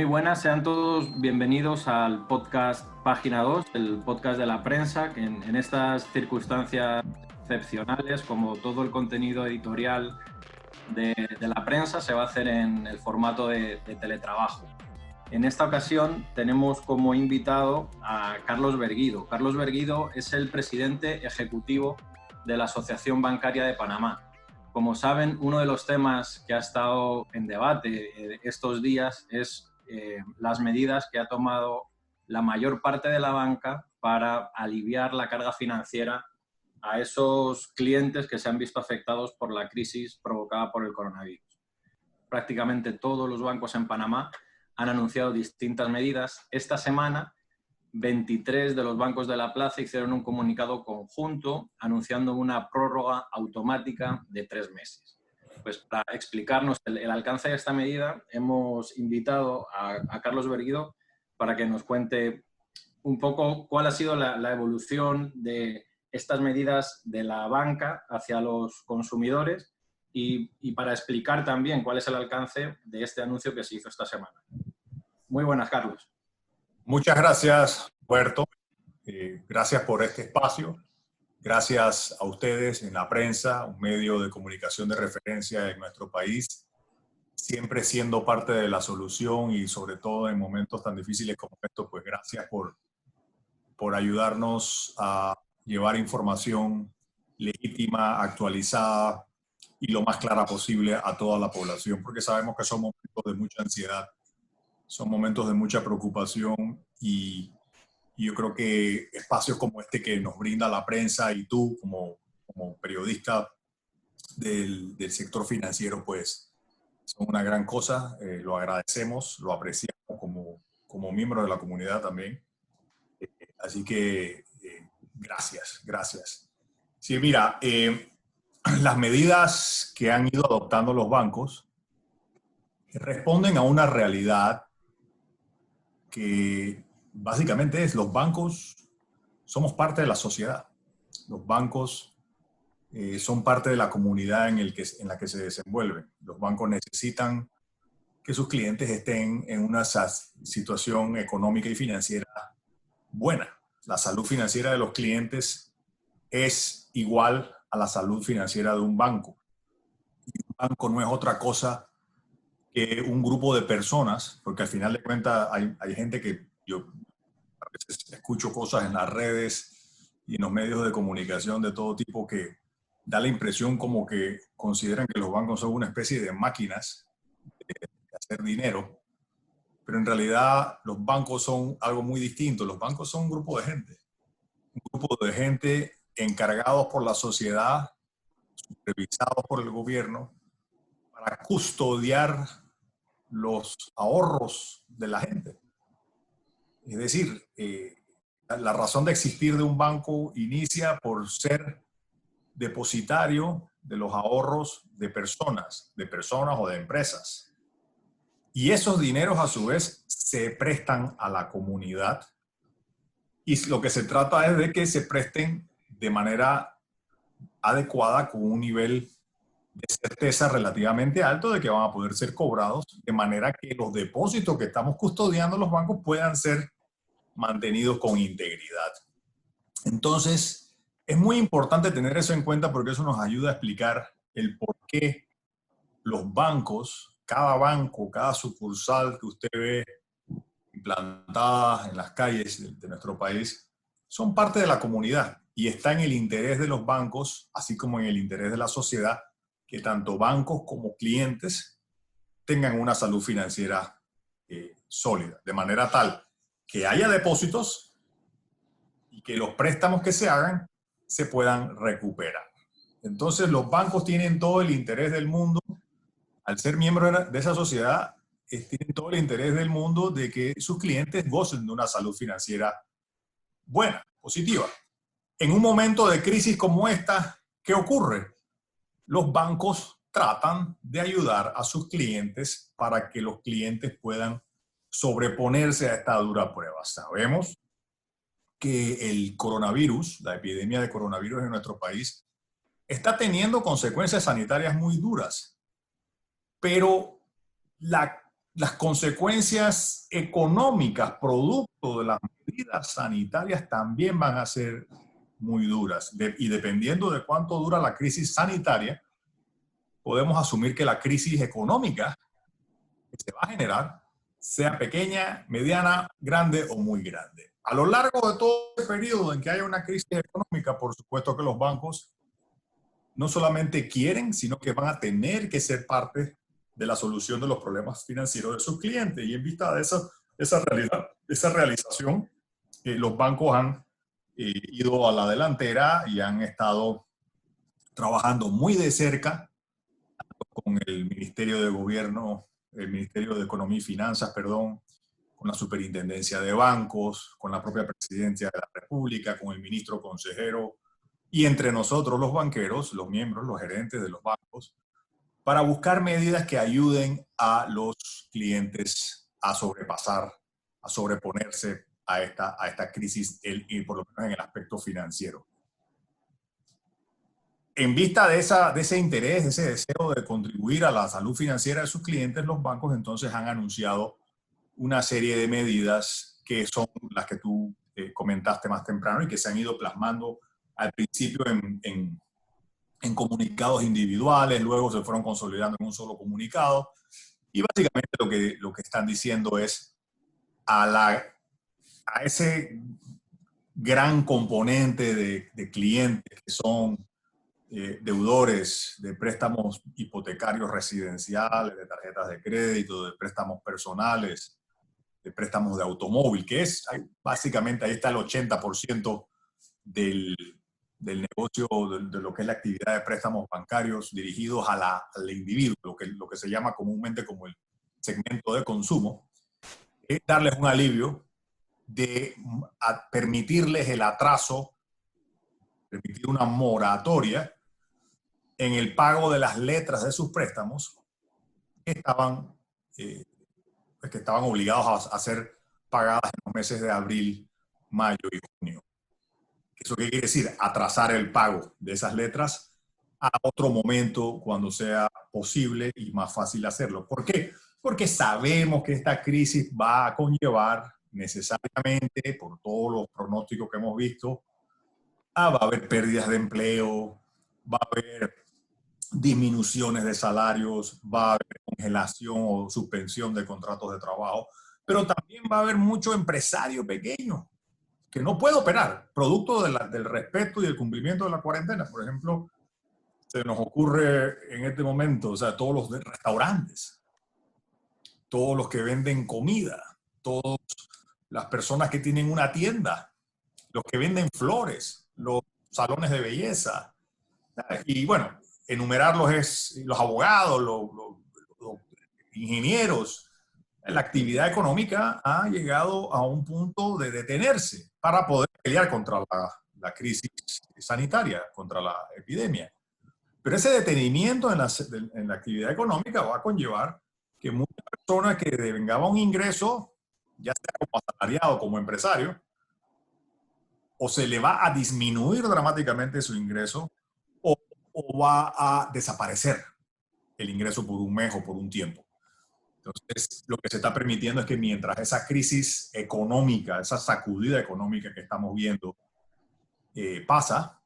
Muy buenas, sean todos bienvenidos al podcast Página 2, el podcast de la prensa, que en estas circunstancias excepcionales, como todo el contenido editorial de la prensa, se va a hacer en el formato de teletrabajo. En esta ocasión tenemos como invitado a Carlos Berguido. Carlos Berguido es el presidente ejecutivo de la Asociación Bancaria de Panamá. Como saben, uno de los temas que ha estado en debate estos días es las medidas que ha tomado la mayor parte de la banca para aliviar la carga financiera a esos clientes que se han visto afectados por la crisis provocada por el coronavirus. Prácticamente todos los bancos en Panamá han anunciado distintas medidas. Esta semana, 23 de los bancos de la plaza hicieron un comunicado conjunto anunciando una prórroga automática de 3 meses. Pues para explicarnos el alcance de esta medida, hemos invitado a Carlos Berguido para que nos cuente un poco cuál ha sido la evolución de estas medidas de la banca hacia los consumidores y para explicar también cuál es el alcance de este anuncio que se hizo esta semana. Muy buenas, Carlos. Muchas gracias, Roberto. Gracias por este espacio. Gracias a ustedes en la prensa, un medio de comunicación de referencia en nuestro país, siempre siendo parte de la solución y sobre todo en momentos tan difíciles como estos, pues gracias por ayudarnos a llevar información legítima, actualizada y lo más clara posible a toda la población, porque sabemos que son momentos de mucha ansiedad, son momentos de mucha preocupación y yo creo que espacios como este que nos brinda la prensa y tú como periodista del sector financiero, pues son una gran cosa. Lo agradecemos, lo apreciamos como miembro de la comunidad también. Así que gracias. Sí, mira, las medidas que han ido adoptando los bancos responden a una realidad que básicamente es: los bancos somos parte de la sociedad. Los bancos son parte de la comunidad en la que se desenvuelven. Los bancos necesitan que sus clientes estén en una situación económica y financiera buena. La salud financiera de los clientes es igual a la salud financiera de un banco. Y un banco no es otra cosa que un grupo de personas, porque al final de cuentas hay gente que yo a veces escucho cosas en las redes y en los medios de comunicación de todo tipo que da la impresión como que consideran que los bancos son una especie de máquinas de hacer dinero, pero en realidad los bancos son algo muy distinto. Los bancos son un grupo de gente encargados por la sociedad, supervisados por el gobierno, para custodiar los ahorros de la gente. Es decir, la razón de existir de un banco inicia por ser depositario de los ahorros de personas o de empresas. Y esos dineros a su vez se prestan a la comunidad. Y lo que se trata es de que se presten de manera adecuada, con un nivel de certeza relativamente alto de que van a poder ser cobrados, de manera que los depósitos que estamos custodiando los bancos puedan ser mantenidos con integridad. Entonces, es muy importante tener eso en cuenta porque eso nos ayuda a explicar el por qué los bancos, cada sucursal que usted ve implantada en las calles de nuestro país, son parte de la comunidad y está en el interés de los bancos, así como en el interés de la sociedad, que tanto bancos como clientes tengan una salud financiera sólida, de manera tal que haya depósitos y que los préstamos que se hagan se puedan recuperar. Entonces los bancos tienen todo el interés del mundo, al ser miembros de esa sociedad, tienen todo el interés del mundo de que sus clientes gocen de una salud financiera buena, positiva. En un momento de crisis como esta, ¿qué ocurre? Los bancos tratan de ayudar a sus clientes para que los clientes puedan sobreponerse a esta dura prueba. Sabemos que el coronavirus, la epidemia de coronavirus en nuestro país, está teniendo consecuencias sanitarias muy duras, pero la las consecuencias económicas producto de las medidas sanitarias también van a ser muy duras. Y dependiendo de cuánto dura la crisis sanitaria, podemos asumir que la crisis económica que se va a generar sea pequeña, mediana, grande o muy grande. A lo largo de todo el periodo en que haya una crisis económica, por supuesto que los bancos no solamente quieren, sino que van a tener que ser parte de la solución de los problemas financieros de sus clientes. Y en vista de esa realización, los bancos han ido a la delantera y han estado trabajando muy de cerca con el Ministerio de Gobierno, el Ministerio de Economía y Finanzas, perdón, con la Superintendencia de Bancos, con la propia Presidencia de la República, con el ministro consejero y entre nosotros los banqueros, los miembros, los gerentes de los bancos, para buscar medidas que ayuden a los clientes a sobrepasar, a sobreponerse a esta crisis, y por lo menos en el aspecto financiero. En vista de ese interés, de ese deseo de contribuir a la salud financiera de sus clientes, los bancos entonces han anunciado una serie de medidas que son las que tú comentaste más temprano y que se han ido plasmando al principio en comunicados individuales, luego se fueron consolidando en un solo comunicado. Y básicamente lo que están diciendo es a ese gran componente de clientes que son deudores de préstamos hipotecarios residenciales, de tarjetas de crédito, de préstamos personales, de préstamos de automóvil, que es básicamente ahí está el 80% del negocio, de lo que es la actividad de préstamos bancarios dirigidos al individuo, lo que se llama comúnmente como el segmento de consumo, es darles un alivio de permitirles el atraso, permitir una moratoria en el pago de las letras de sus préstamos que estaban obligados a ser pagadas en los meses de abril, mayo y junio. ¿Eso qué quiere decir? Atrasar el pago de esas letras a otro momento cuando sea posible y más fácil hacerlo. ¿Por qué? Porque sabemos que esta crisis va a conllevar necesariamente, por todos los pronósticos que hemos visto, va a haber pérdidas de empleo, va a haber disminuciones de salarios, va a haber congelación o suspensión de contratos de trabajo, pero también va a haber mucho empresario pequeño que no puede operar, producto del respeto y el cumplimiento de la cuarentena. Por ejemplo, se nos ocurre en este momento, o sea, todos los de restaurantes, todos los que venden comida, todas las personas que tienen una tienda, los que venden flores, los salones de belleza. Y bueno, enumerarlos es los abogados, los ingenieros. La actividad económica ha llegado a un punto de detenerse para poder pelear contra la crisis sanitaria, contra la epidemia. Pero ese detenimiento en la actividad económica va a conllevar que muchas personas que devengaban un ingreso, ya sea como asalariado o como empresario, o se le va a disminuir dramáticamente su ingreso o va a desaparecer el ingreso por un mes o por un tiempo. Entonces, lo que se está permitiendo es que mientras esa crisis económica, esa sacudida económica que estamos viendo pasa,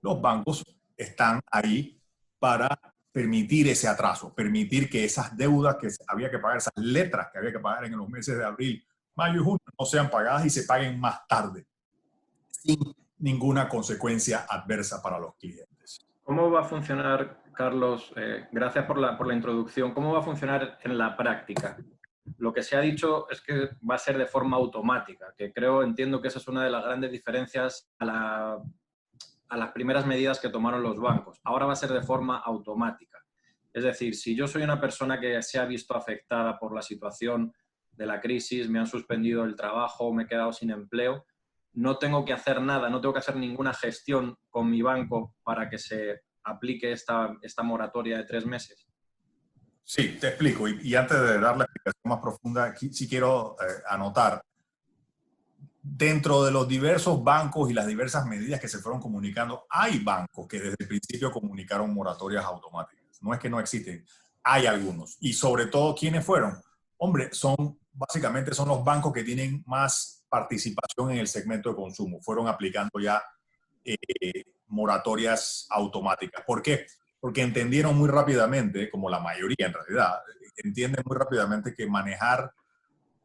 los bancos están ahí para permitir ese atraso, permitir que esas deudas que había que pagar, esas letras que había que pagar en los meses de abril, mayo y junio, no sean pagadas y se paguen más tarde, sin ninguna consecuencia adversa para los clientes. ¿Cómo va a funcionar, Carlos? Gracias por la introducción. ¿Cómo va a funcionar en la práctica? Lo que se ha dicho es que va a ser de forma automática, que entiendo que esa es una de las grandes diferencias a las primeras medidas que tomaron los bancos. Ahora va a ser de forma automática. Es decir, si yo soy una persona que se ha visto afectada por la situación de la crisis, me han suspendido el trabajo, me he quedado sin empleo, no tengo que hacer nada, no tengo que hacer ninguna gestión con mi banco para que se aplique esta moratoria de 3 meses. Sí, te explico. Y antes de dar la explicación más profunda, aquí sí quiero anotar. Dentro de los diversos bancos y las diversas medidas que se fueron comunicando, hay bancos que desde el principio comunicaron moratorias automáticas. No es que no existen, hay algunos. Y sobre todo, ¿quiénes fueron? Hombre, básicamente son los bancos que tienen más participación en el segmento de consumo. Fueron aplicando ya moratorias automáticas. ¿Por qué? Porque entendieron muy rápidamente, como la mayoría en realidad, entienden muy rápidamente que manejar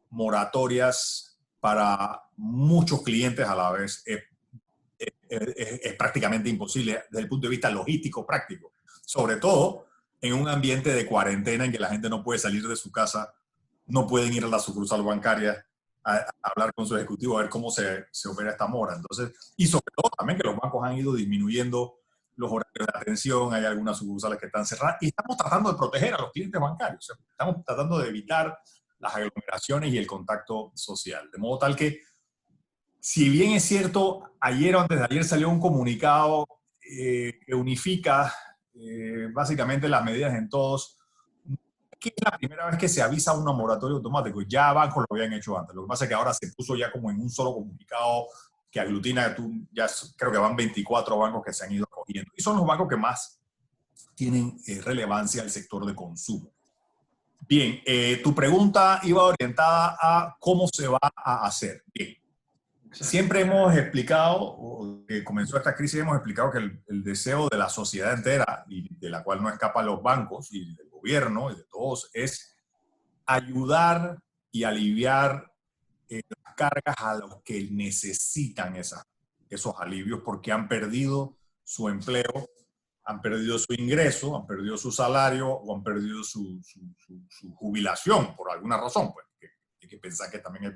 moratorias para muchos clientes a la vez es prácticamente imposible desde el punto de vista logístico, práctico. Sobre todo en un ambiente de cuarentena en que la gente no puede salir de su casa, no pueden ir a la sucursal bancaria a hablar con su ejecutivo a ver cómo se opera esta mora. Entonces, y sobre todo también que los bancos han ido disminuyendo los horarios de atención, hay algunas sucursales que están cerradas y estamos tratando de proteger a los clientes bancarios. O sea, estamos tratando de evitar las aglomeraciones y el contacto social. De modo tal que, si bien es cierto, ayer o antes de ayer salió un comunicado que unifica básicamente las medidas en todos, que es la primera vez que se avisa una moratoria automático. Ya bancos lo habían hecho antes. Lo que pasa es que ahora se puso ya como en un solo comunicado que aglutina, ya creo que van 24 bancos que se han ido cogiendo. Y son los bancos que más tienen relevancia al sector de consumo. Bien, tu pregunta iba orientada a cómo se va a hacer. Bien. Siempre hemos explicado, que comenzó esta crisis, hemos explicado que el deseo de la sociedad entera, y de la cual no escapan los bancos y del gobierno y de todos, es ayudar y aliviar las cargas a los que necesitan esos alivios porque han perdido su empleo, han perdido su ingreso, han perdido su salario o han perdido su jubilación por alguna razón. Pues, hay que pensar que también hay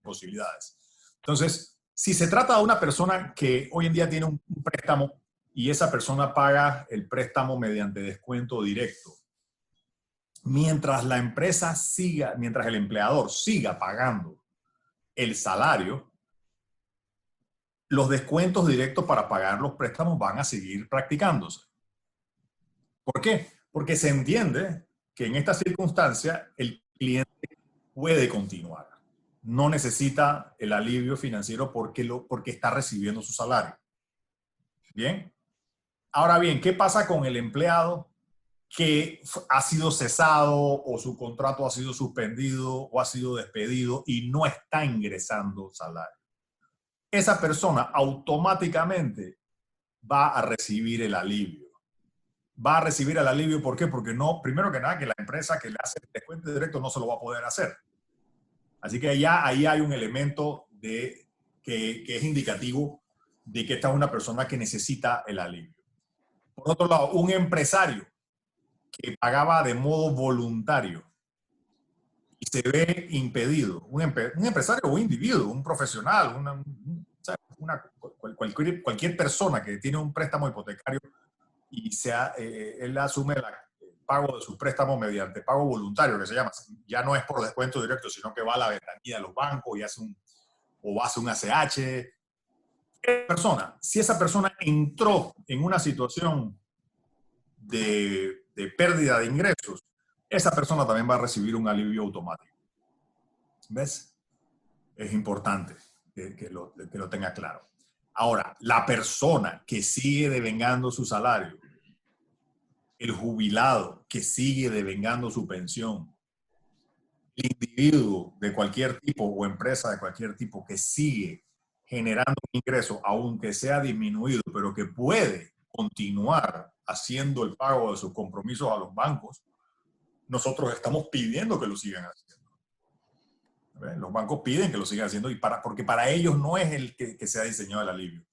posibilidades. Entonces, si se trata de una persona que hoy en día tiene un préstamo y esa persona paga el préstamo mediante descuento directo, mientras la empresa siga, mientras el empleador siga pagando el salario, los descuentos directos para pagar los préstamos van a seguir practicándose. ¿Por qué? Porque se entiende que en esta circunstancia el cliente puede continuar. No necesita el alivio financiero porque está recibiendo su salario. Bien. Ahora bien, ¿qué pasa con el empleado que ha sido cesado o su contrato ha sido suspendido o ha sido despedido y no está ingresando salario? Esa persona automáticamente va a recibir el alivio. Va a recibir el alivio, ¿por qué? Porque no, primero que nada, que la empresa que le hace el descuento directo no se lo va a poder hacer. Así que ya ahí hay un elemento que es indicativo de que esta es una persona que necesita el alivio. Por otro lado, un empresario que pagaba de modo voluntario y se ve impedido, un empresario o un individuo, un profesional, cualquier persona que tiene un préstamo hipotecario y él asume el pago de sus préstamos mediante pago voluntario, que se llama, ya no es por descuento directo, sino que va a la ventanilla de los bancos y hace un ACH. Si esa persona entró en una situación de pérdida de ingresos, esa persona también va a recibir un alivio automático. ¿Ves? Es importante que lo tenga claro. Ahora, la persona que sigue devengando su salario, el jubilado que sigue devengando su pensión, el individuo de cualquier tipo o empresa de cualquier tipo que sigue generando un ingreso, aunque sea disminuido, pero que puede continuar haciendo el pago de sus compromisos a los bancos, nosotros estamos pidiendo que lo sigan haciendo. Los bancos piden que lo sigan haciendo porque para ellos no es el que se ha diseñado el alivio.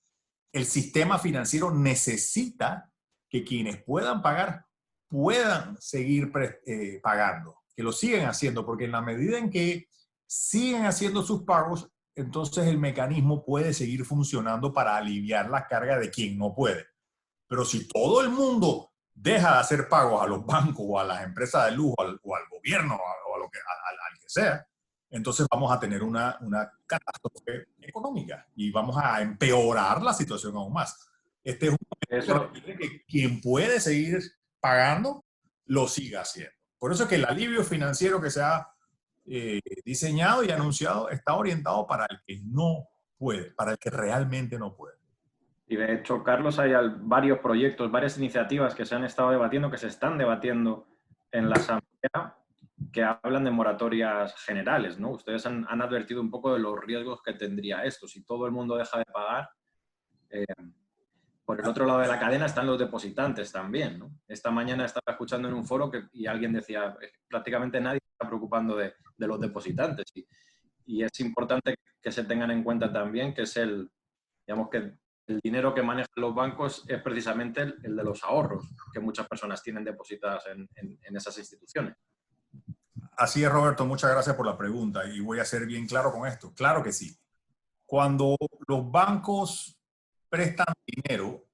El sistema financiero necesita que quienes puedan pagar puedan seguir pagando, que lo sigan haciendo, porque en la medida en que siguen haciendo sus pagos, entonces el mecanismo puede seguir funcionando para aliviar la carga de quien no puede. Pero si todo el mundo deja de hacer pagos a los bancos o a las empresas de lujo o al gobierno o al que sea, entonces vamos a tener una catástrofe económica y vamos a empeorar la situación aún más. Este es un momento que quien puede seguir pagando lo siga haciendo. Por eso es que el alivio financiero que se ha diseñado y anunciado está orientado para el que no puede, para el que realmente no puede. Y de hecho, Carlos, hay varios proyectos, varias iniciativas que se han estado debatiendo, que se están debatiendo en la Asamblea que hablan de moratorias generales, ¿no? Ustedes han advertido un poco de los riesgos que tendría esto. Si todo el mundo deja de pagar, por el otro lado de la cadena están los depositantes también, ¿no? Esta mañana estaba escuchando en un foro y alguien decía, prácticamente nadie se está preocupando de los depositantes. Y es importante que se tengan en cuenta también que es digamos que el dinero que manejan los bancos es precisamente el de los ahorros que muchas personas tienen depositadas en esas instituciones. Así es, Roberto, muchas gracias por la pregunta y voy a ser bien claro con esto. Claro que sí. Cuando los bancos prestan dinero,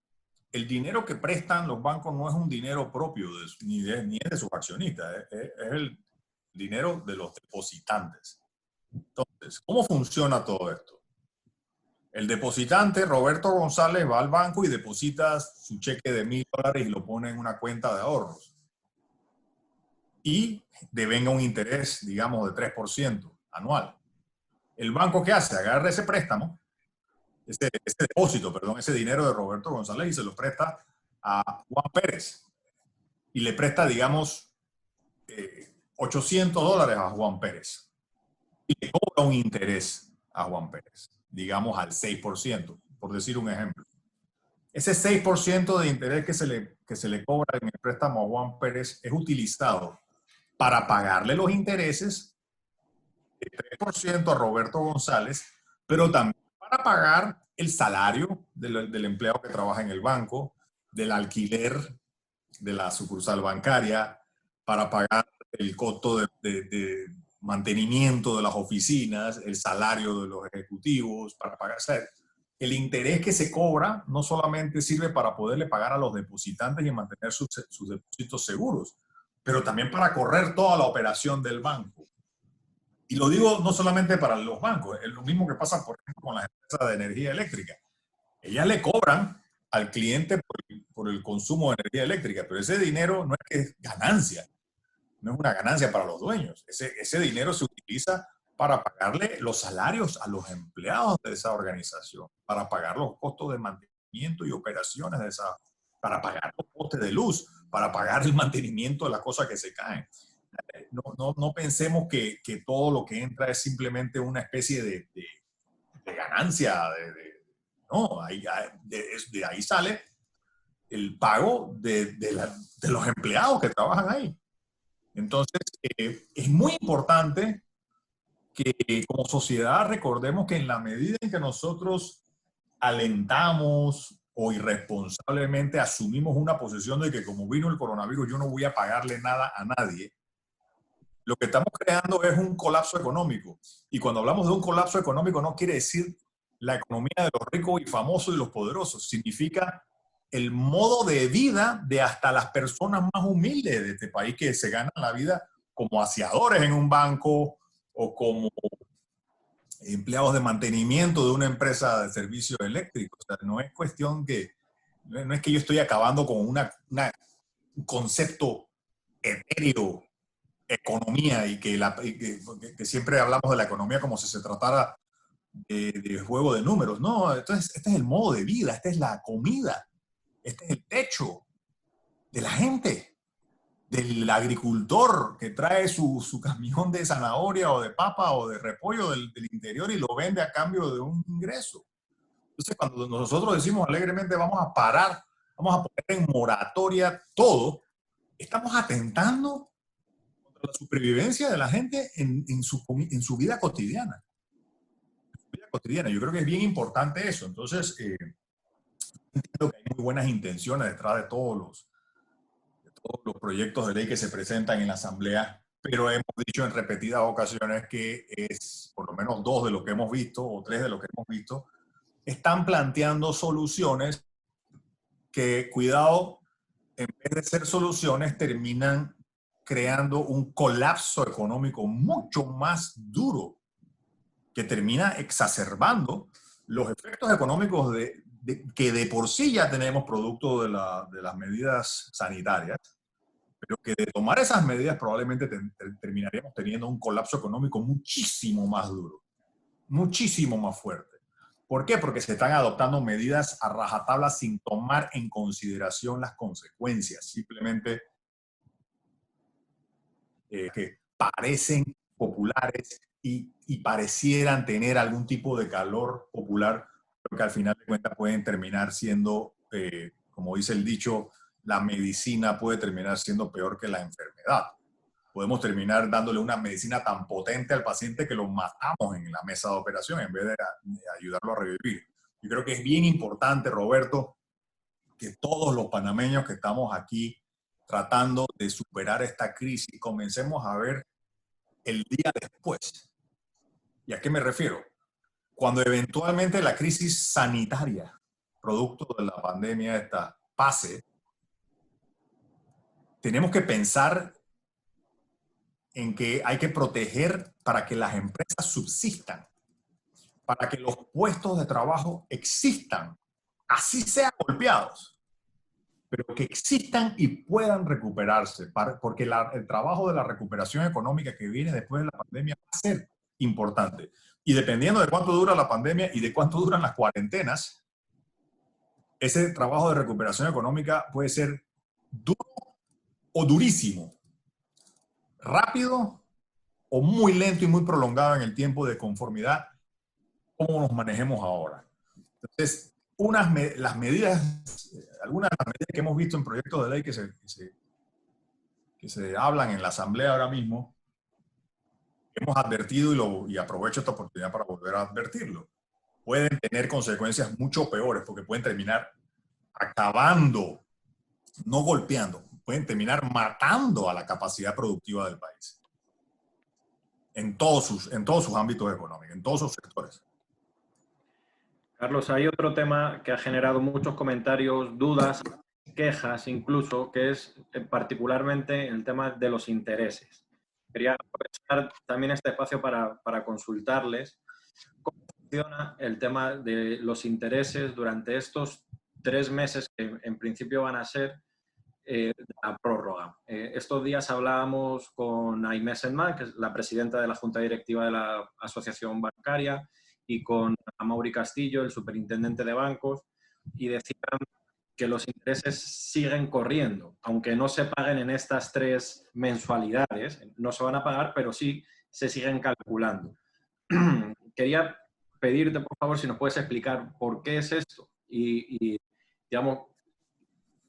el dinero que prestan los bancos no es un dinero propio ni es de sus accionistas, es el dinero de los depositantes. Entonces, ¿cómo funciona todo esto? El depositante, Roberto González, va al banco y deposita su cheque de $1,000 y lo pone en una cuenta de ahorros. Y devenga un interés, digamos, de 3% anual. ¿El banco qué hace? Agarra ese préstamo, ese depósito, perdón, ese dinero de Roberto González y se lo presta a Juan Pérez. Y le presta, digamos, $800 a Juan Pérez. Y le cobra un interés a Juan Pérez, digamos al 6%, por decir un ejemplo. Ese 6% de interés que se le cobra en el préstamo a Juan Pérez es utilizado para pagarle los intereses de 3% a Roberto González, pero también para pagar el salario del empleado que trabaja en el banco, del alquiler de la sucursal bancaria, para pagar el costo de mantenimiento de las oficinas, el salario de los ejecutivos, para pagar. O sea, el interés que se cobra no solamente sirve para poderle pagar a los depositantes y mantener sus depósitos seguros, pero también para correr toda la operación del banco. Y lo digo no solamente para los bancos, es lo mismo que pasa, por ejemplo, con las empresas de energía eléctrica. Ellas le cobran al cliente por el consumo de energía eléctrica, pero ese dinero no es que es ganancia, no es una ganancia para los dueños. Ese dinero se utiliza para pagarle los salarios a los empleados de esa organización, para pagar los costos de mantenimiento y operaciones de esa, para pagar los costes de luz, para pagar el mantenimiento de las cosas que se caen. No pensemos que todo lo que entra es simplemente una especie de ganancia. No, de ahí sale el pago de los empleados que trabajan ahí. Entonces, es muy importante que como sociedad recordemos que en la medida en que nosotros alentamos o irresponsablemente asumimos una posición de que como vino el coronavirus yo no voy a pagarle nada a nadie, lo que estamos creando es un colapso económico. Y cuando hablamos de un colapso económico no quiere decir la economía de los ricos y famosos y los poderosos. Significa el modo de vida de hasta las personas más humildes de este país que se ganan la vida como aseadores en un banco o como empleados de mantenimiento de una empresa de servicios eléctricos. O sea, no es cuestión que, no es que yo estoy acabando con un concepto etéreo, economía, y que siempre hablamos de la economía como si se tratara de juego de números. No, entonces este es el modo de vida, esta es la comida, este es el techo de la gente, del agricultor que trae su camión de zanahoria o de papa o de repollo del interior y lo vende a cambio de un ingreso. Entonces, cuando nosotros decimos alegremente vamos a parar, vamos a poner en moratoria todo, estamos atentando contra la supervivencia de la gente en su vida cotidiana. Yo creo que es bien importante eso. Entonces, entiendo que hay muy buenas intenciones detrás de todos los proyectos de ley que se presentan en la Asamblea, pero hemos dicho en repetidas ocasiones que es, por lo menos 2 de lo que hemos visto, o 3 de lo que hemos visto, están planteando soluciones que, cuidado, en vez de ser soluciones, terminan creando un colapso económico mucho más duro, que termina exacerbando los efectos económicos que de por sí ya tenemos producto de las medidas sanitarias, pero que de tomar esas medidas probablemente terminaríamos teniendo un colapso económico muchísimo más duro, muchísimo más fuerte. ¿Por qué? Porque se están adoptando medidas a rajatabla sin tomar en consideración las consecuencias. Simplemente que parecen populares y parecieran tener algún tipo de calor popular, pero que al final de cuentas pueden terminar siendo, como dice el dicho, la medicina puede terminar siendo peor que la enfermedad. Podemos terminar dándole una medicina tan potente al paciente que lo matamos en la mesa de operación en vez de ayudarlo a revivir. Yo creo que es bien importante, Roberto, que todos los panameños que estamos aquí tratando de superar esta crisis comencemos a ver el día después. ¿Y a qué me refiero? Cuando eventualmente la crisis sanitaria, producto de la pandemia esta, pase, tenemos que pensar en que hay que proteger para que las empresas subsistan, para que los puestos de trabajo existan, así sean golpeados, pero que existan y puedan recuperarse, porque el trabajo de la recuperación económica que viene después de la pandemia va a ser importante. Y dependiendo de cuánto dura la pandemia y de cuánto duran las cuarentenas, ese trabajo de recuperación económica puede ser duro o durísimo, rápido o muy lento y muy prolongado en el tiempo de conformidad, cómo nos manejemos ahora. Entonces, las medidas, algunas de las medidas que hemos visto en proyectos de ley que se hablan en la Asamblea ahora mismo, hemos advertido y aprovecho esta oportunidad para volver a advertirlo. Pueden tener consecuencias mucho peores porque pueden terminar acabando, no golpeando, pueden terminar matando a la capacidad productiva del país. En todos sus ámbitos económicos, en todos sus sectores. Carlos, hay otro tema que ha generado muchos comentarios, dudas, quejas incluso, que es particularmente el tema de los intereses. Quería aprovechar también este espacio para consultarles cómo funciona el tema de los intereses durante estos 3 meses que en principio van a ser la prórroga. Estos días hablábamos con Aimé Senman, que es la presidenta de la Junta Directiva de la Asociación Bancaria, y con Amaury Castillo, el superintendente de bancos, y decían que los intereses siguen corriendo, aunque no se paguen en estas 3 mensualidades, no se van a pagar, pero sí se siguen calculando. Quería pedirte, por favor, si nos puedes explicar por qué es esto y digamos,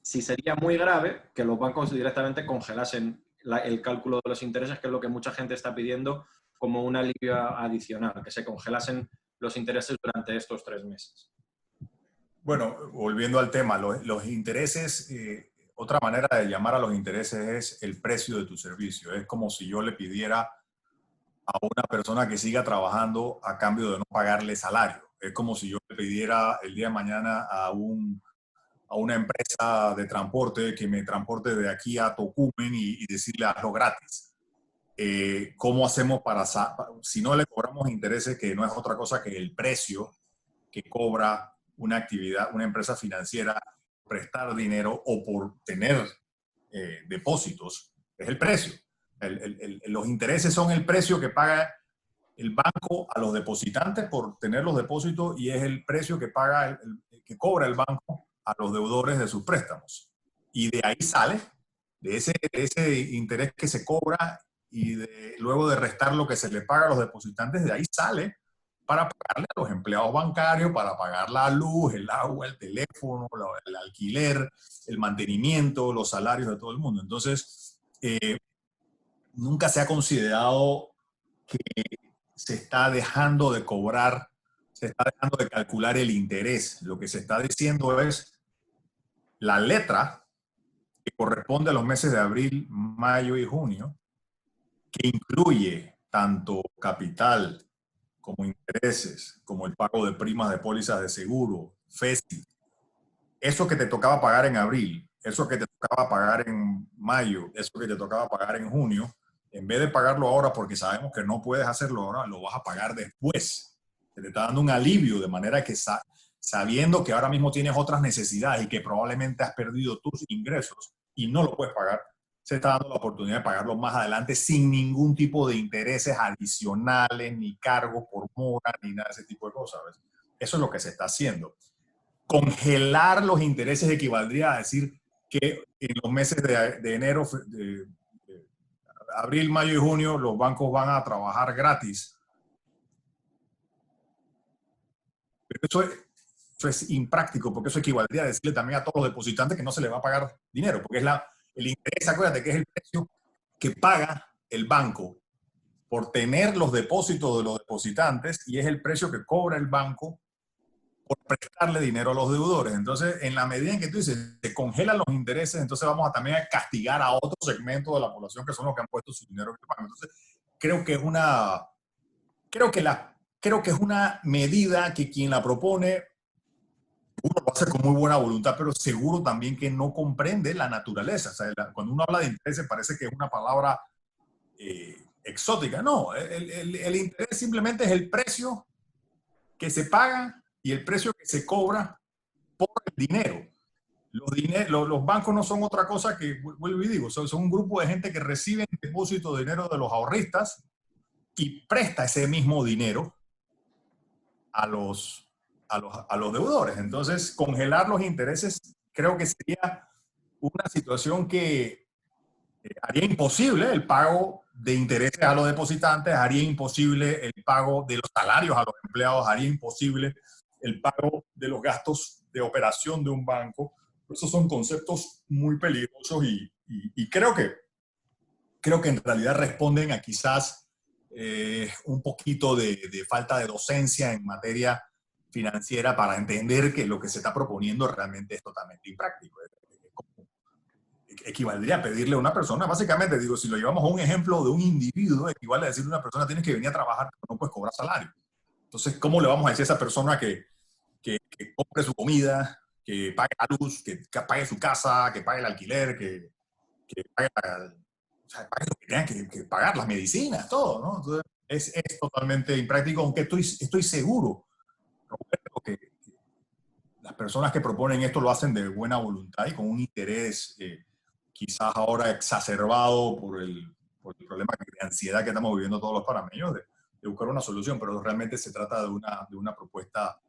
si sería muy grave que los bancos directamente congelasen el cálculo de los intereses, que es lo que mucha gente está pidiendo como un alivio adicional, que se congelasen los intereses durante estos 3 meses. Bueno, volviendo al tema, los intereses, otra manera de llamar a los intereses es el precio de tu servicio. Es como si yo le pidiera a una persona que siga trabajando a cambio de no pagarle salario. Es como si yo le pidiera el día de mañana a una empresa de transporte que me transporte de aquí a Tocumen y decirle hazlo gratis. ¿Cómo hacemos si no le cobramos intereses, que no es otra cosa que el precio que cobra una actividad, una empresa financiera, prestar dinero o por tener depósitos? Es el precio. Los intereses son el precio que paga el banco a los depositantes por tener los depósitos y es el precio que paga, que cobra el banco a los deudores de sus préstamos. Y de ahí sale, de ese interés que se cobra y luego de restar lo que se le paga a los depositantes, de ahí sale para pagarle a los empleados bancarios, para pagar la luz, el agua, el teléfono, el alquiler, el mantenimiento, los salarios de todo el mundo. Entonces, nunca se ha considerado que se está dejando de cobrar, se está dejando de calcular el interés. Lo que se está diciendo es la letra que corresponde a los meses de abril, mayo y junio, que incluye tanto capital como intereses, como el pago de primas de pólizas de seguro, FESI. Eso que te tocaba pagar en abril, eso que te tocaba pagar en mayo, eso que te tocaba pagar en junio, en vez de pagarlo ahora porque sabemos que no puedes hacerlo ahora, lo vas a pagar después. Te está dando un alivio, de manera que sabiendo que ahora mismo tienes otras necesidades y que probablemente has perdido tus ingresos y no lo puedes pagar, se está dando la oportunidad de pagarlo más adelante sin ningún tipo de intereses adicionales, ni cargos por mora, ni nada de ese tipo de cosas. ¿Ves? Eso es lo que se está haciendo. Congelar los intereses equivaldría a decir que en los meses de enero, abril, mayo y junio los bancos van a trabajar gratis. Pero eso es impráctico, porque eso equivaldría a decirle también a todos los depositantes que no se les va a pagar dinero, porque es el interés, acuérdate que es el precio que paga el banco por tener los depósitos de los depositantes y es el precio que cobra el banco por prestarle dinero a los deudores. Entonces, en la medida en que tú dices, se congelan los intereses, entonces vamos a también a castigar a otro segmento de la población que son los que han puesto su dinero en el banco. Entonces, creo que es una, creo que es una medida que quien la propone, uno lo hace con muy buena voluntad, pero seguro también que no comprende la naturaleza. O sea, cuando uno habla de intereses parece que es una palabra exótica. No, el interés simplemente es el precio que se paga y el precio que se cobra por el dinero. Los bancos no son otra cosa que, vuelvo y digo, son un grupo de gente que recibe en depósito dinero de los ahorristas y presta ese mismo dinero a los deudores. Entonces, congelar los intereses creo que sería una situación que haría imposible el pago de intereses a los depositantes, haría imposible el pago de los salarios a los empleados, haría imposible el pago de los gastos de operación de un banco. Esos son conceptos muy peligrosos y creo que en realidad responden a quizás un poquito de falta de docencia en materia financiera para entender que lo que se está proponiendo realmente es totalmente impráctico. Equivaldría a pedirle a una persona, básicamente, digo, si lo llevamos a un ejemplo de un individuo, equivale a decirle a una persona, tienes que venir a trabajar, pero no puedes cobrar salario. Entonces, ¿cómo le vamos a decir a esa persona que compre su comida, que pague la luz, que pague su casa, que pague el alquiler, que pague, o sea, pague lo que tengan que pagar, las medicinas, todo, ¿no? Entonces, es totalmente impráctico, aunque estoy seguro, Roberto, que las personas que proponen esto lo hacen de buena voluntad y con un interés quizás ahora exacerbado por el problema de ansiedad que estamos viviendo todos los panameños, de buscar una solución, pero realmente se trata de una propuesta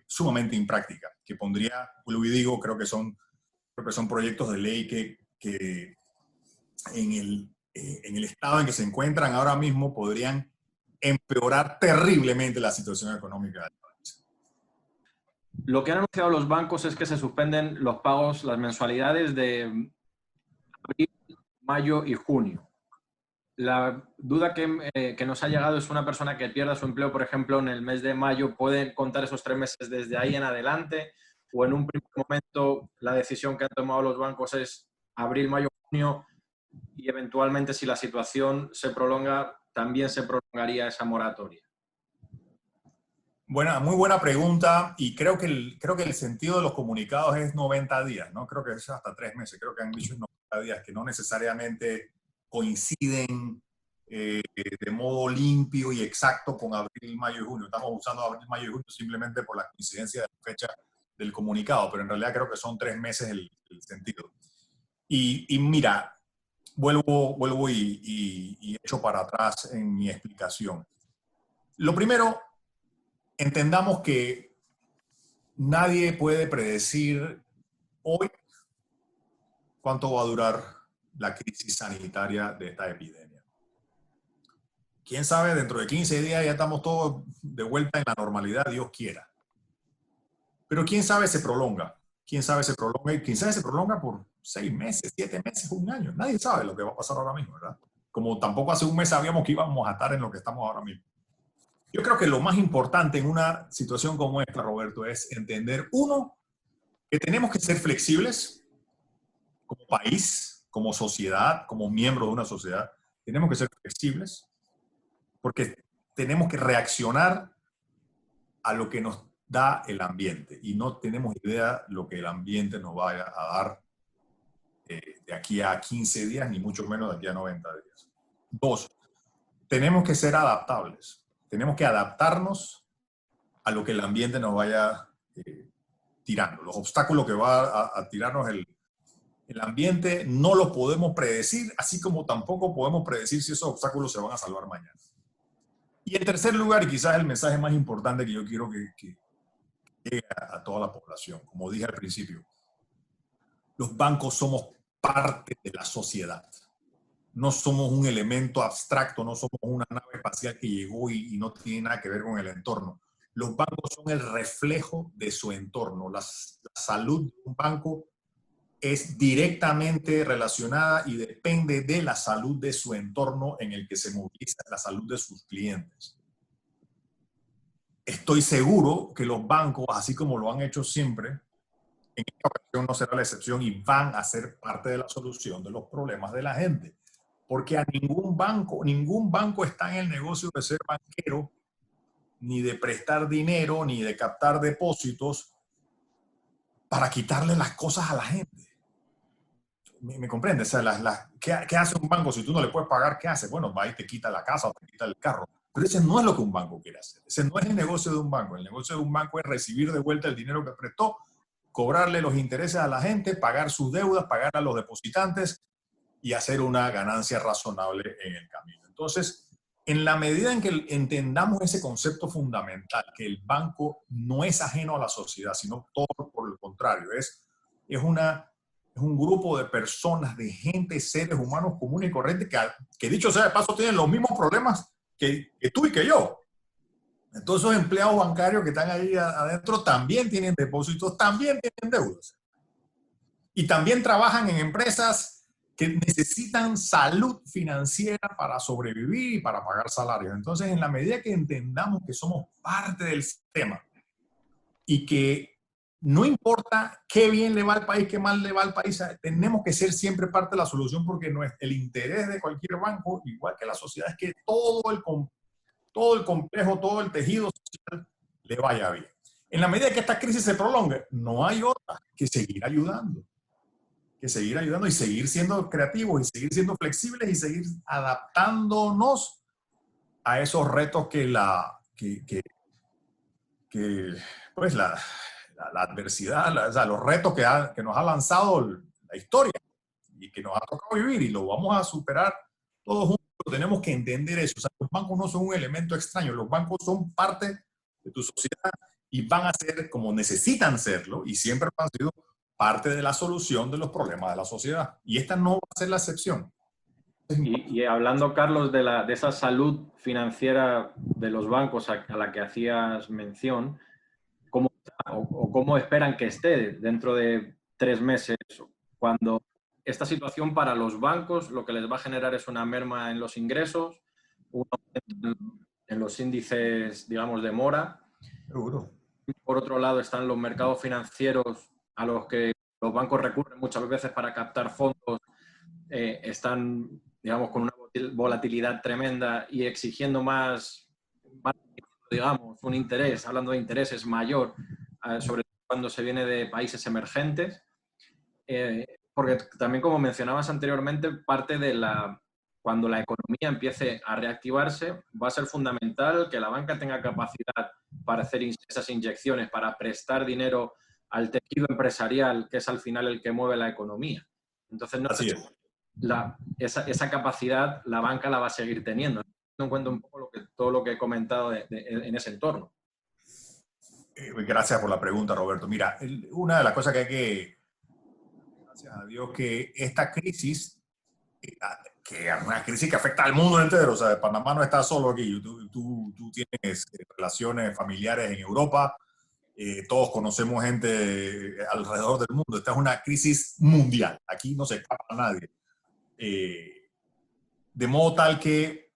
sumamente impráctica, que pondría, vuelvo y digo, creo que son proyectos de ley que en el estado en que se encuentran ahora mismo podrían empeorar terriblemente la situación económica del país. Lo que han anunciado los bancos es que se suspenden los pagos, las mensualidades de abril, mayo y junio. La duda que nos ha llegado es una persona que pierda su empleo, por ejemplo, en el mes de mayo, ¿puede contar esos 3 meses desde ahí en adelante? ¿O en un primer momento la decisión que han tomado los bancos es abril, mayo, junio y eventualmente si la situación se prolonga, también se prolongaría esa moratoria? Bueno, muy buena pregunta y creo que el sentido de los comunicados es 90 días, ¿no? Creo que es hasta 3 meses, creo que han dicho 90 días, que no necesariamente coinciden de modo limpio y exacto con abril, mayo y junio. Estamos usando abril, mayo y junio simplemente por la coincidencia de la fecha del comunicado, pero en realidad creo que son 3 meses el sentido. Y mira, vuelvo y echo para atrás en mi explicación. Lo primero, entendamos que nadie puede predecir hoy cuánto va a durar la crisis sanitaria de esta epidemia. Quién sabe, dentro de 15 días ya estamos todos de vuelta en la normalidad, Dios quiera. Pero quién sabe se prolonga. Quién sabe se prolonga y quién sabe se prolonga por 6 meses, 7 meses, un año. Nadie sabe lo que va a pasar ahora mismo, ¿verdad? Como tampoco hace un mes sabíamos que íbamos a estar en lo que estamos ahora mismo. Yo creo que lo más importante en una situación como esta, Roberto, es entender, uno, que tenemos que ser flexibles como país, como sociedad, como miembros de una sociedad. Tenemos que ser flexibles porque tenemos que reaccionar a lo que nos da el ambiente y no tenemos idea lo que el ambiente nos vaya a dar de aquí a 15 días, ni mucho menos de aquí a 90 días. Dos, tenemos que ser adaptables. Tenemos que adaptarnos a lo que el ambiente nos vaya tirando. Los obstáculos que va a tirarnos el ambiente no los podemos predecir, así como tampoco podemos predecir si esos obstáculos se van a salvar mañana. Y en tercer lugar, y quizás el mensaje más importante que yo quiero que llegue a toda la población, como dije al principio, los bancos somos parte de la sociedad. no somos un elemento abstracto, no somos una nave espacial que llegó y no tiene nada que ver con el entorno. Los bancos son el reflejo de su entorno. La salud de un banco es directamente relacionada y depende de la salud de su entorno en el que se moviliza, la salud de sus clientes. Estoy seguro que los bancos, así como lo han hecho siempre, en esta ocasión no será la excepción y van a ser parte de la solución de los problemas de la gente. Porque a ningún banco está en el negocio de ser banquero, ni de prestar dinero, ni de captar depósitos para quitarle las cosas a la gente. ¿Me comprendes? O sea, ¿qué hace un banco si tú no le puedes pagar? ¿Qué hace? Bueno, va y te quita la casa o te quita el carro. Pero ese no es lo que un banco quiere hacer. Ese no es el negocio de un banco. El negocio de un banco es recibir de vuelta el dinero que prestó, cobrarle los intereses a la gente, pagar sus deudas, pagar a los depositantes y hacer una ganancia razonable en el camino. Entonces, en la medida en que entendamos ese concepto fundamental, que el banco no es ajeno a la sociedad, sino todo por el contrario, es un grupo de personas, de gente, seres humanos comunes y corrientes que dicho sea de paso, tienen los mismos problemas que tú y que yo. Entonces, esos empleados bancarios que están ahí adentro también tienen depósitos, también tienen deudas. Y también trabajan en empresas que necesitan salud financiera para sobrevivir y para pagar salarios. Entonces, en la medida que entendamos que somos parte del sistema y que no importa qué bien le va al país, qué mal le va al país, tenemos que ser siempre parte de la solución porque no es el interés de cualquier banco, igual que la sociedad, es que todo el complejo, todo el tejido social le vaya bien. En la medida que esta crisis se prolongue, no hay otra que seguir ayudando. Y seguir siendo creativos y seguir siendo flexibles y seguir adaptándonos a esos retos que la adversidad, o sea, los retos que nos ha lanzado la historia y que nos ha tocado vivir y lo vamos a superar todos juntos. Tenemos que entender eso. O sea, los bancos no son un elemento extraño, los bancos son parte de tu sociedad y van a ser como necesitan serlo y siempre han sido parte de la solución de los problemas de la sociedad. Y esta no va a ser la excepción. Y hablando, Carlos, de esa salud financiera de los bancos a la que hacías mención, ¿cómo esperan que esté dentro de 3 meses, cuando esta situación para los bancos lo que les va a generar es una merma en los ingresos, un aumento en los índices, digamos, de mora? Seguro. Por otro lado, están los mercados financieros a los que los bancos recurren muchas veces para captar fondos, están, digamos, con una volatilidad tremenda y exigiendo más, digamos, un interés, hablando de intereses mayor, sobre todo cuando se viene de países emergentes. Porque también, como mencionabas anteriormente, cuando la economía empiece a reactivarse, va a ser fundamental que la banca tenga capacidad para hacer esas inyecciones, para prestar dinero al tejido empresarial, que es al final el que mueve la economía. Entonces, no sé, esa capacidad la banca la va a seguir teniendo, teniendo en cuenta un poco todo lo que he comentado en ese entorno. Gracias por la pregunta, Roberto. Mira, una de las cosas que hay que, gracias a Dios, que esta crisis, que es una crisis que afecta al mundo entero, o sea, Panamá no está solo aquí, tú tienes relaciones familiares en Europa, todos conocemos gente alrededor del mundo, esta es una crisis mundial, aquí no se escapa a nadie. De modo tal que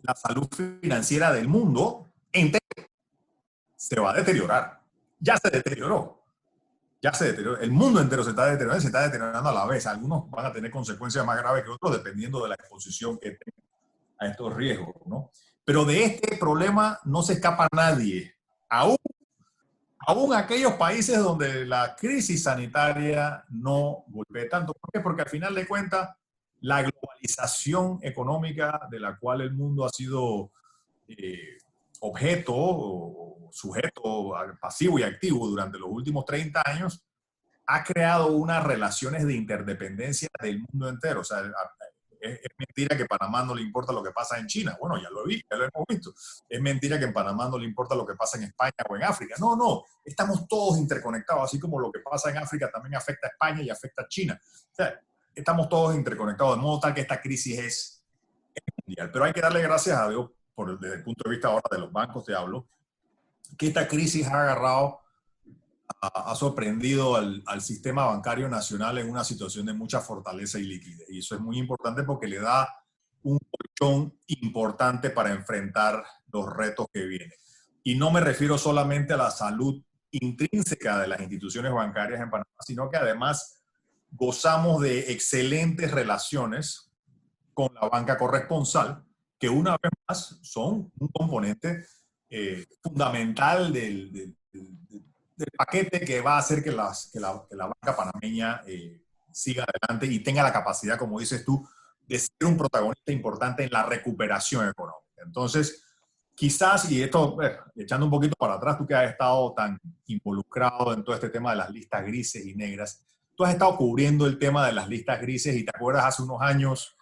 la salud financiera del mundo entero se va a deteriorar. Ya se deterioró. El mundo entero se está deteriorando a la vez. Algunos van a tener consecuencias más graves que otros dependiendo de la exposición que tengan a estos riesgos, ¿no? Pero de este problema no se escapa nadie. Aún aquellos países donde la crisis sanitaria no golpea tanto. ¿Por qué? Porque al final de cuentas, la globalización económica de la cual el mundo ha sido objeto o sujeto pasivo y activo durante los últimos 30 años, ha creado unas relaciones de interdependencia del mundo entero. O sea, es mentira que a Panamá no le importa lo que pasa en China. Bueno, ya lo hemos visto. Es mentira que en Panamá no le importa lo que pasa en España o en África. No. Estamos todos interconectados. Así como lo que pasa en África también afecta a España y afecta a China. O sea, estamos todos interconectados, de modo tal que esta crisis es mundial. Pero hay que darle gracias a Dios, desde el punto de vista ahora de los bancos, te hablo, que esta crisis ha agarrado, ha sorprendido al sistema bancario nacional en una situación de mucha fortaleza y liquidez. Y eso es muy importante porque le da un colchón importante para enfrentar los retos que vienen. Y no me refiero solamente a la salud intrínseca de las instituciones bancarias en Panamá, sino que además gozamos de excelentes relaciones con la banca corresponsal, que una vez más son un componente fundamental del paquete que va a hacer que la banca panameña siga adelante y tenga la capacidad, como dices tú, de ser un protagonista importante en la recuperación económica. Entonces, quizás, y esto, echando un poquito para atrás, tú que has estado tan involucrado en todo este tema de las listas grises y negras, tú has estado cubriendo el tema de las listas grises y te acuerdas hace unos años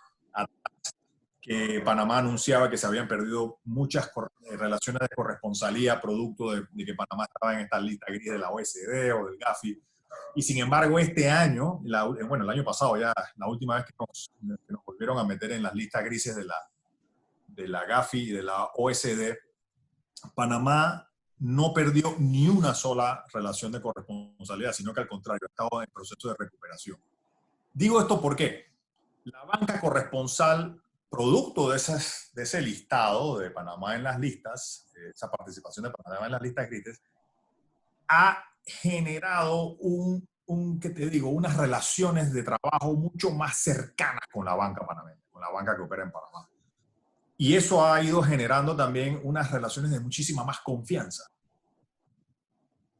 que Panamá anunciaba que se habían perdido muchas relaciones de corresponsalía producto de que Panamá estaba en esta lista gris de la OECD o del Gafi. Y sin embargo, este año, bueno, el año pasado ya, la última vez que nos volvieron a meter en las listas grises de la Gafi y de la OECD, Panamá no perdió ni una sola relación de corresponsabilidad, sino que al contrario, ha estado en proceso de recuperación. Digo esto porque la banca corresponsal, producto de ese listado de Panamá en las listas, esa participación de Panamá en las listas grises, ha generado ¿qué te digo? Unas relaciones de trabajo mucho más cercanas con la banca panameña, con la banca que opera en Panamá. Y eso ha ido generando también unas relaciones de muchísima más confianza.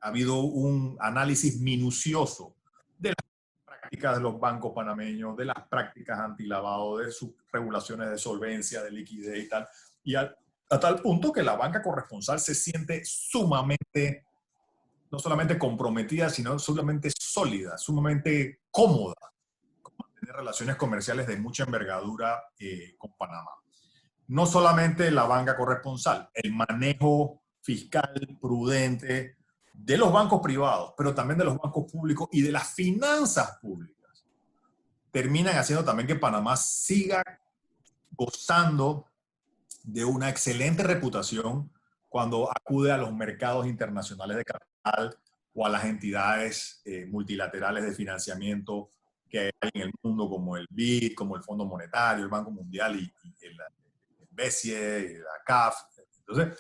Ha habido un análisis minucioso de las prácticas de los bancos panameños, de las prácticas antilavado, de sus regulaciones de solvencia, de liquidez y tal. Y a tal punto que la banca corresponsal se siente sumamente, no solamente comprometida, sino sumamente sólida, sumamente cómoda con mantener relaciones comerciales de mucha envergadura con Panamá. No solamente la banca corresponsal, el manejo fiscal prudente de los bancos privados, pero también de los bancos públicos y de las finanzas públicas, terminan haciendo también que Panamá siga gozando de una excelente reputación cuando acude a los mercados internacionales de capital o a las entidades multilaterales de financiamiento que hay en el mundo, como el BID, como el Fondo Monetario, el Banco Mundial y el BESIE, la CAF. Entonces,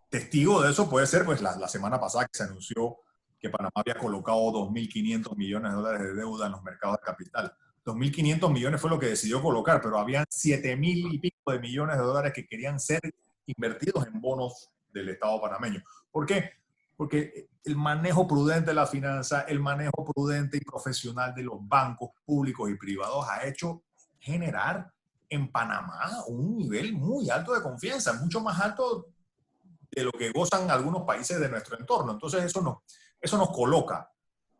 testigo de eso puede ser pues la semana pasada que se anunció que Panamá había colocado 2.500 millones de dólares de deuda en los mercados de capital. 2.500 millones fue lo que decidió colocar, pero habían 7.000 y pico de millones de dólares que querían ser invertidos en bonos del Estado panameño. ¿Por qué? Porque el manejo prudente de la finanza, el manejo prudente y profesional de los bancos públicos y privados ha hecho generar en Panamá un nivel muy alto de confianza, mucho más alto de lo que gozan algunos países de nuestro entorno. Entonces eso nos coloca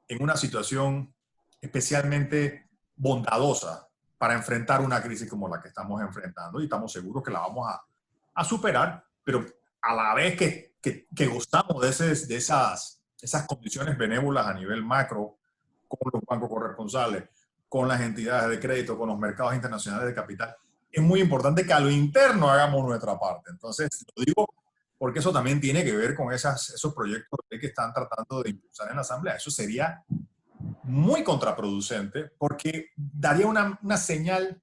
en una situación especialmente bondadosa para enfrentar una crisis como la que estamos enfrentando y estamos seguros que la vamos a superar, pero a la vez que gozamos de esas condiciones benévolas a nivel macro con los bancos corresponsales, con las entidades de crédito, con los mercados internacionales de capital, es muy importante que a lo interno hagamos nuestra parte. Entonces, lo digo porque eso también tiene que ver con esos proyectos que están tratando de impulsar en la Asamblea. Eso sería muy contraproducente porque daría una señal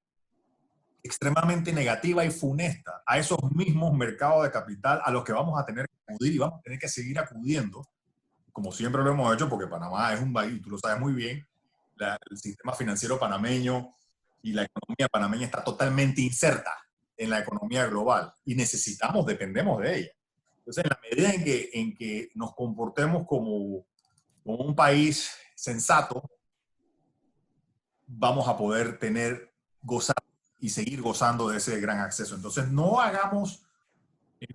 extremadamente negativa y funesta a esos mismos mercados de capital a los que vamos a tener que acudir y vamos a tener que seguir acudiendo, como siempre lo hemos hecho, porque Panamá es un país, tú lo sabes muy bien, el sistema financiero panameño y la economía panameña está totalmente inserta en la economía global y dependemos de ella. Entonces, en la medida en que nos comportemos como un país sensato, vamos a poder gozar y seguir gozando de ese gran acceso. Entonces, no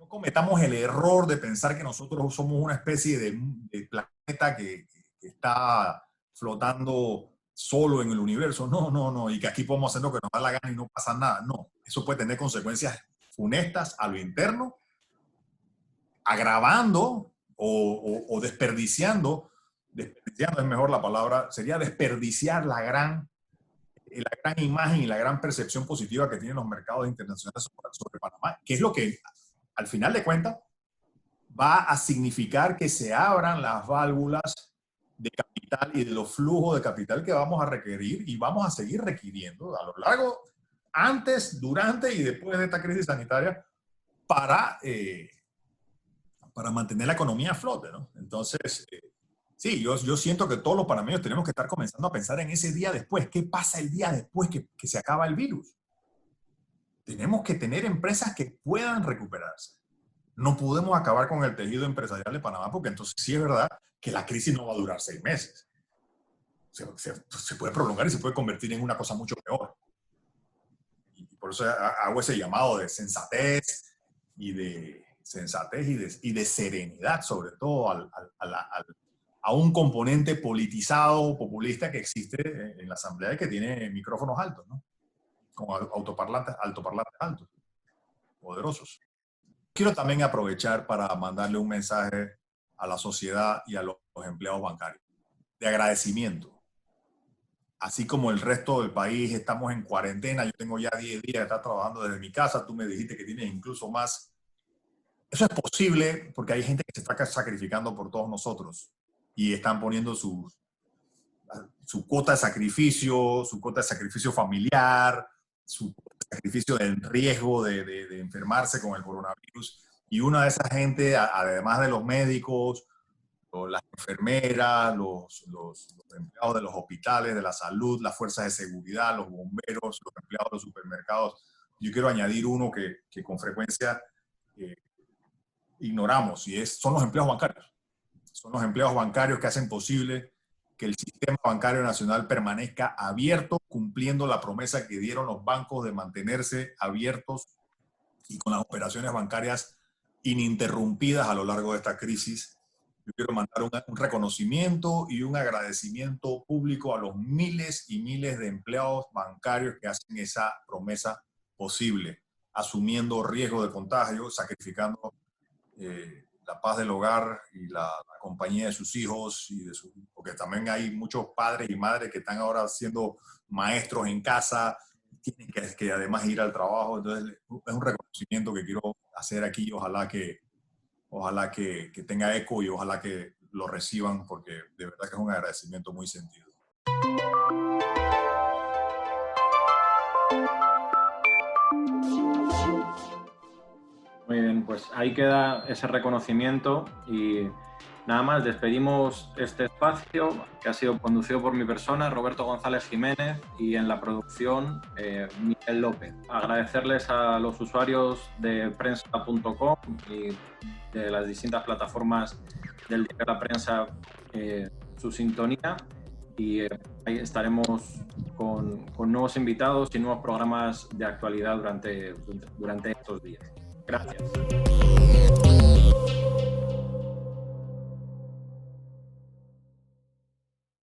cometamos el error de pensar que nosotros somos una especie de planeta que está flotando solo en el universo. No, y que aquí podemos hacer lo que nos da la gana y no pasa nada. No, eso puede tener consecuencias funestas a lo interno, agravando o desperdiciando es mejor la palabra, sería desperdiciar la gran la gran imagen y la gran percepción positiva que tienen los mercados internacionales sobre Panamá, que es lo que, al final de cuentas, va a significar que se abran las válvulas de capital y de los flujos de capital que vamos a requerir y vamos a seguir requiriendo a lo largo, antes, durante y después de esta crisis sanitaria para mantener la economía a flote, ¿no? Entonces, sí, yo siento que todos los panameños tenemos que estar comenzando a pensar en ese día después. ¿Qué pasa el día después que se acaba el virus? Tenemos que tener empresas que puedan recuperarse. No podemos acabar con el tejido empresarial de Panamá porque entonces sí es verdad que la crisis no va a durar 6 meses. Se puede prolongar y se puede convertir en una cosa mucho peor. Y por eso hago ese llamado de sensatez y de serenidad, sobre todo a un componente politizado, populista que existe en la Asamblea y que tiene micrófonos altos, ¿no? Con altoparlantes altos, poderosos. Quiero también aprovechar para mandarle un mensaje a la sociedad y a los empleados bancarios de agradecimiento. Así como el resto del país estamos en cuarentena, yo tengo ya 10 días de estar trabajando desde mi casa, tú me dijiste que tienes incluso más. Eso es posible porque hay gente que se está sacrificando por todos nosotros y están poniendo su cuota de sacrificio familiar, su sacrificio del riesgo de enfermarse con el coronavirus. Y una de esas gente, además de los médicos, las enfermeras, los empleados de los hospitales, de la salud, las fuerzas de seguridad, los bomberos, los empleados de los supermercados, yo quiero añadir uno que con frecuencia ignoramos y son los empleados bancarios. Son los empleados bancarios que hacen posible que el sistema bancario nacional permanezca abierto, cumpliendo la promesa que dieron los bancos de mantenerse abiertos y con las operaciones bancarias ininterrumpidas a lo largo de esta crisis. Yo quiero mandar un reconocimiento y un agradecimiento público a los miles y miles de empleados bancarios que hacen esa promesa posible, asumiendo riesgo de contagio, sacrificando la paz del hogar y la compañía de sus hijos, porque también hay muchos padres y madres que están ahora siendo maestros en casa, tienen que además ir al trabajo. Entonces es un reconocimiento que quiero hacer aquí. Ojalá que tenga eco y ojalá que lo reciban, porque de verdad que es un agradecimiento muy sentido. Muy bien, pues ahí queda ese reconocimiento y nada más, despedimos este espacio que ha sido conducido por mi persona, Roberto González Jiménez, y en la producción Miguel López. Agradecerles a los usuarios de prensa.com y de las distintas plataformas del diario La Prensa su sintonía y ahí estaremos con nuevos invitados y nuevos programas de actualidad durante estos días. Gracias.